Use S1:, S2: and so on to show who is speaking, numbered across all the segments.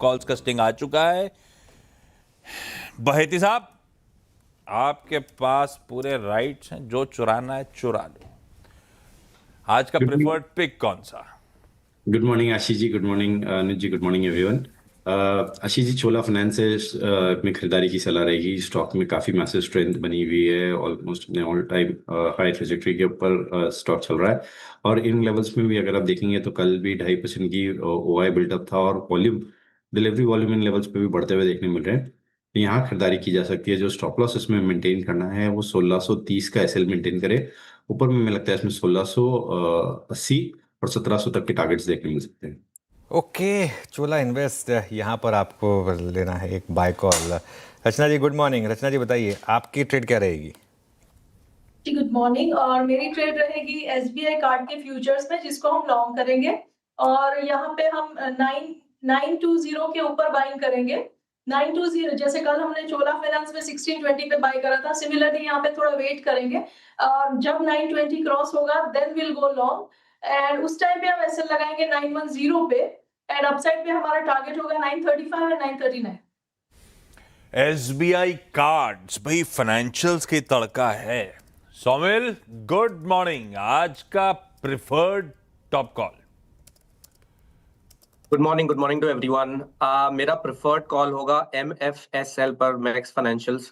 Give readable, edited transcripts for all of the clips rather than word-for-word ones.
S1: Calls का sting आ चुका है। बहेती साहब, आपके पास पूरे राइट्स हैं, जो चुराना है चुरा लो। आज का प्रिफर्ड पिक कौन सा?
S2: गुड मॉर्निंग आशीष जी, गुड मॉर्निंग अनुज ji, good morning everyone. Ashish जी, छोला फाइनेंस से में खरीदारी की सलाह रहेगी। स्टॉक में काफ़ी मैसिव स्ट्रेंथ बनी हुई है, ऑलमोस्ट अपने ऑल टाइम हाई ट्रेजेक्टरी के ऊपर स्टॉक चल रहा है। और इन लेवल्स में भी अगर आप देखेंगे तो कल भी 2.5% की ओआई बिल्डअप था और वॉल्यूम, डिलीवरी वॉल्यूम इन लेवल्स पे भी बढ़ते हुए देखने मिल रहे हैं। तो यहाँ खरीदारी की जा सकती है। जो स्टॉप लॉस इसमें मेंटेन करना है वो 1630 का एसएल मेंटेन करे। ऊपर में मुझे लगता है इसमें 1680 और 1700 तक के टारगेट्स देखने मिल सकते हैं।
S3: ओके, चोला इन्वेस्ट यहाँ पर आपको लेना है एक बाय कॉल। रचना जी गुड मॉर्निंग। रचना जी बताइए आपकी ट्रेड क्या रहेगी?
S4: जी गुड मॉर्निंग। और मेरी ट्रेड रहेगी एसबीआई कार्ड के फ्यूचर्स में, जिसको हम लॉन्ग करेंगे। और यहाँ पे हम 920 के ऊपर बाइंग करेंगे। 920, जैसे कल हमने चोला फाइनेंस में 1620 पे बाय करा था, सिमिलरली यहाँ पे थोड़ा वेट करेंगे। और जब 920 क्रॉस होगा then will go long, and उस टाइम पे हम एसएल लगाएंगे 910 पे, एंड अपसाइड पे हमारा टारगेट होगा 935 एंड 939।
S1: एसबीआई कार्ड्स भाई फाइनेंशियल्स की तड़का है। सौमिल गुड मॉर्निंग, आज का preferred top call.
S5: Good morning to everyone. मेरा प्रेफर्ड कॉल होगा MFSL पर, मैक्स फाइनेंशियल्स।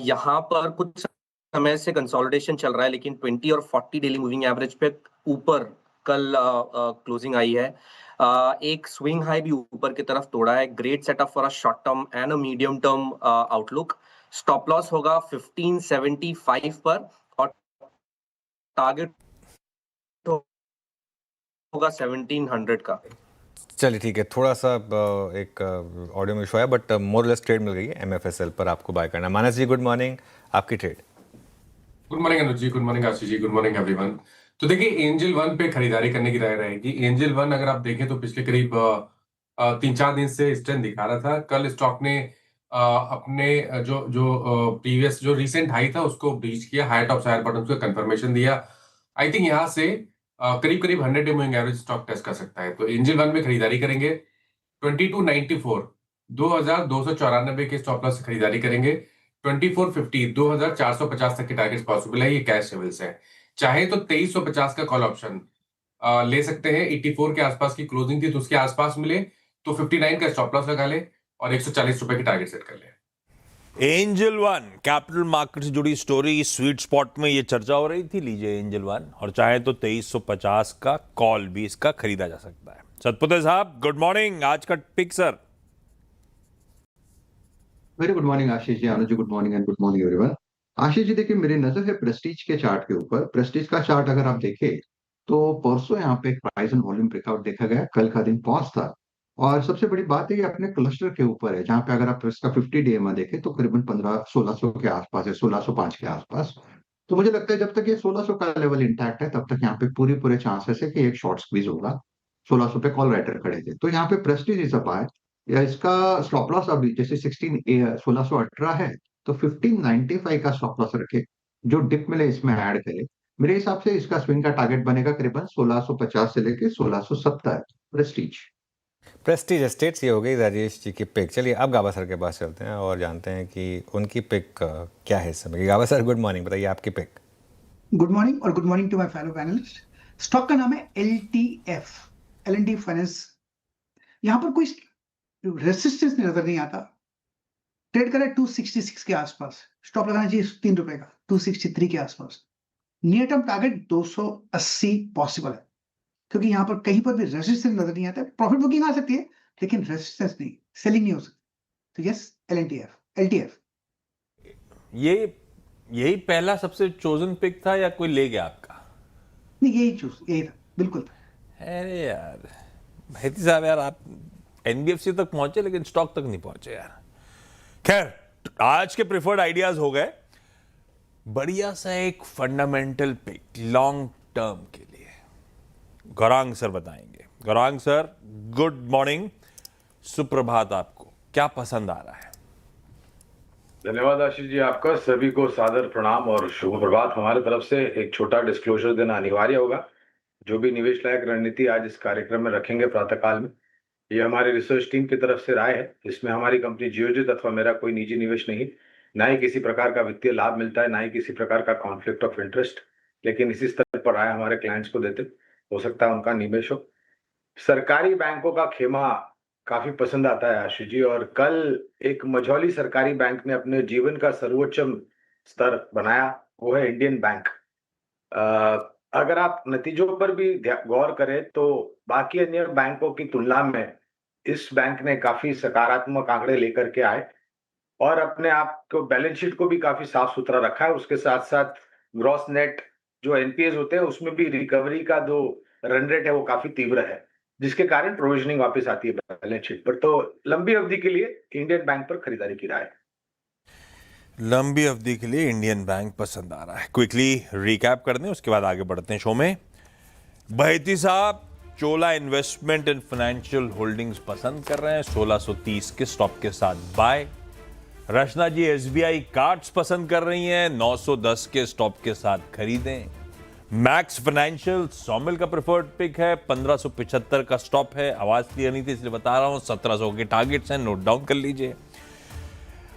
S5: यहाँ पर कुछ समय से कंसोलिडेशन चल रहा है, लेकिन 20 और 40 डेली मूविंग एवरेज पे ऊपर कल क्लोजिंग आई है। एक स्विंग हाई भी ऊपर की तरफ तोड़ा है। Great setup for a short term and a medium term outlook. Stop loss होगा 1575 पर और टारगेट होगा 1700 का।
S3: चलिए ठीक है, थोड़ा सा एक ऑडियो में इशू है, बट मोर लेस ट्रेड मिल गई है। MFSL पर आपको बाय करना। मानस जी गुड मॉर्निंग, आपकी ट्रेड।
S6: गुड मॉर्निंग अनुज जी, गुड मॉर्निंग आशीष जी, गुड मॉर्निंग एवरीवन। तो देखिए, एंजल वन पे खरीदारी करने की राय रहेगी। एंजल वन अगर आप देखें तो पिछले करीब 3-4 दिन से स्ट्रेंथ दिखा रहा था। कल स्टॉक ने अपने जो जो प्रीवियस जो रिसेंट हाई था उसको ब्रीच किया, हायर टॉप हायर बॉटम को कंफर्मेशन दिया। आई थिंक यहाँ से करीब करीब 100 day moving average stock test कर सकता है। तो एंजल वन में खरीदारी करेंगे। 2294 2294 के स्टॉप लॉस से खरीदारी करेंगे। 2450 2450 तक के टारगेट्स पॉसिबल है। ये कैश लेवल्स है। चाहे तो 2350 का कॉल ऑप्शन ले सकते हैं। 84 के आसपास की क्लोजिंग थी तो उसके आसपास मिले तो 59 का स्टॉप लॉस लगा ले और 140 रुपए की टारगेट सेट कर ले।
S1: एंजल वन कैपिटल मार्केट से जुड़ी स्टोरी, स्वीट स्पॉट में ये चर्चा हो रही थी। लीजिए एंजल वन, और चाहे तो 2350 का कॉल भी इसका खरीदा जा सकता है। सतपुते साहब गुड मॉर्निंग, आज का pick sir.
S7: Very good morning Ashish ji, Anuj ji good morning and good morning everyone. Ashish ji देखिए, मेरी नजर है प्रेस्टीज के चार्ट के ऊपर। प्रेस्टीज का चार्ट अगर आप देखें तो परसों यहाँ पे एक प्राइस एंड वॉल्यूम ब्रेकआउट देखा गया। कल का दिन पॉज था और सबसे बड़ी बात है ये अपने क्लस्टर के ऊपर है, जहाँ पे अगर आप इसका 50 डे में देखें तो करीबन 1600 के आसपास है, 1605 के आसपास। तो मुझे लगता है जब तक ये 1600 का लेवल इंटैक्ट है तब तक यहाँ पे पूरे चांसेस है कि एक शॉर्ट स्क्वीज होगा। 1600 पे कॉल राइटर खड़े थे, तो यहाँ पे प्रेस्टीज इज अ बाय। या इसका स्टॉप लॉस अभी जैसे 1618 है तो 1595 का स्टॉप लॉस रखे, जो डिप मिले इसमें ऐड करे। मेरे हिसाब से इसका स्विंग का टारगेट बनेगा करीबन 1650 से लेके 1670 प्रेस्टीज।
S3: प्रेस्टीज एस्टेट्स, ये हो गई राजेश जी की पिक। चलिए अब गाबा सर के पास चलते हैं और जानते हैं कि उनकी पिक क्या है इस समय। गाबा सर गुड मॉर्निंग, बताइए आपकी पिक।
S8: गुड मॉर्निंग और good morning to my fellow panellist. Stock का नाम है LTF, L&T फाइनेंस। यहाँ पर कोई रेसिस्टेंस नजर नहीं आता। ट्रेड करें 266 के आसपास, स्टॉप लगाना चाहिए 3 रुपए का 263 के आसपास। नियर टर्म टारगेट 280 पॉसिबल है, क्योंकि यहाँ पर कहीं पर भी रेसिस्टेंस नजर नहीं आता है। प्रॉफिट बुकिंग आ सकती है लेकिन रेसिस्टेंस नहीं, सेलिंग नहीं हो सकती। तो यस, LTF।
S1: यही पहला सबसे चोजन पिक था या कोई ले गया आपका?
S8: नहीं, यही था बिल्कुल।
S1: अरे यार बहेती साहब, यार आप NBFC तक पहुंचे लेकिन स्टॉक तक नहीं पहुंचे यार। खैर, आज के प्रिफर्ड आइडियाज हो गए। बढ़िया सा एक फंडामेंटल पिक लॉन्ग टर्म के लिए गौरांग सर बताएंगे। गौरांग सर गुड मॉर्निंग, सुप्रभात। आपको क्या पसंद आ रहा है?
S9: धन्यवाद आशीष जी, आपका सभी को सादर प्रणाम और शुभ प्रभात। हमारे तरफ से एक छोटा डिस्क्लोजर देना अनिवार्य होगा। जो भी निवेश लायक रणनीति आज इस कार्यक्रम में रखेंगे प्रातःकाल में, ये हमारे रिसर्च टीम की तरफ से राय है। इसमें हमारी कंपनी जियोजित अथवा मेरा कोई निजी निवेश नहीं, ना ही किसी प्रकार का वित्तीय लाभ मिलता है, ना ही किसी प्रकार का कॉन्फ्लिक्ट ऑफ इंटरेस्ट। लेकिन इसी स्तर पर राय हमारे क्लाइंट्स को देते, हो सकता है उनका निवेश हो। सरकारी बैंकों का खेमा काफी पसंद आता है आशीष जी, और कल एक मझौली सरकारी बैंक ने अपने जीवन का सर्वोच्च स्तर बनाया, वो है इंडियन बैंक। अगर आप नतीजों पर भी गौर करें तो बाकी अन्य बैंकों की तुलना में इस बैंक ने काफी सकारात्मक आंकड़े लेकर के आए और अपने आप को बैलेंस शीट को भी काफी साफ सुथरा रखा है। उसके साथ साथ ग्रॉस नेट जो एनपीएस होते हैं उसमें भी रिकवरी का जो रन रेट है वो काफी तीव्र है, जिसके कारण प्रोविजनिंग वापस आती है बैलेंस शीट पर। तो लंबी अवधि के लिए इंडियन बैंक पर खरीदारी की राय है।
S1: लंबी अवधि के लिए इंडियन बैंक पसंद आ रहा है। क्विकली रिकैप कर दें, उसके बाद आगे बढ़ते हैं शो में। बहेती साहब चोला इन्वेस्टमेंट एंड फाइनेंशियल होल्डिंग्स पसंद कर रहे हैं, 1630 के स्टॉप के साथ बाय। रचना जी एसबीआई कार्ड्स पसंद कर रही हैं, 910 के स्टॉप के साथ खरीदें। मैक्स फाइनेंशियल सॉमिल का प्रेफर्ड पिक है, 1575 का स्टॉप है। आवाज क्लियर नहीं थी इसलिए बता रहा हूं, 1700 के टारगेट्स हैं, नोट डाउन कर लीजिए।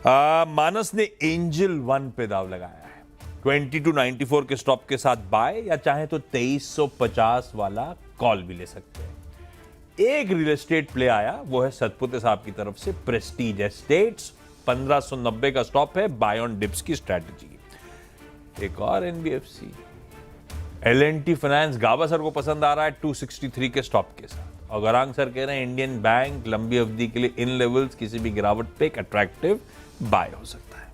S1: मानस ने एंजल 1 पे दाव लगाया है, 2294 के स्टॉप के साथ बाय, या चाहे तो 2350 वाला कॉल भी ले सकते हैं। एक रियल एस्टेट प्ले आया, वो है सतपुते साहब की तरफ से प्रेस्टीज एस्टेट्स, 1590 का स्टॉप है, बाय ऑन डिप्स की स्ट्रैटेजी। एक और एनबीएफसी एल&टी फाइनेंस गाबा सर को पसंद आ रहा है, 263 के स्टॉप के साथ। और गौरांग सर कह रहे हैं इंडियन बैंक लंबी अवधि के लिए इन लेवल्स किसी भी गिरावट पे एक अट्रैक्टिव बाय हो सकता है।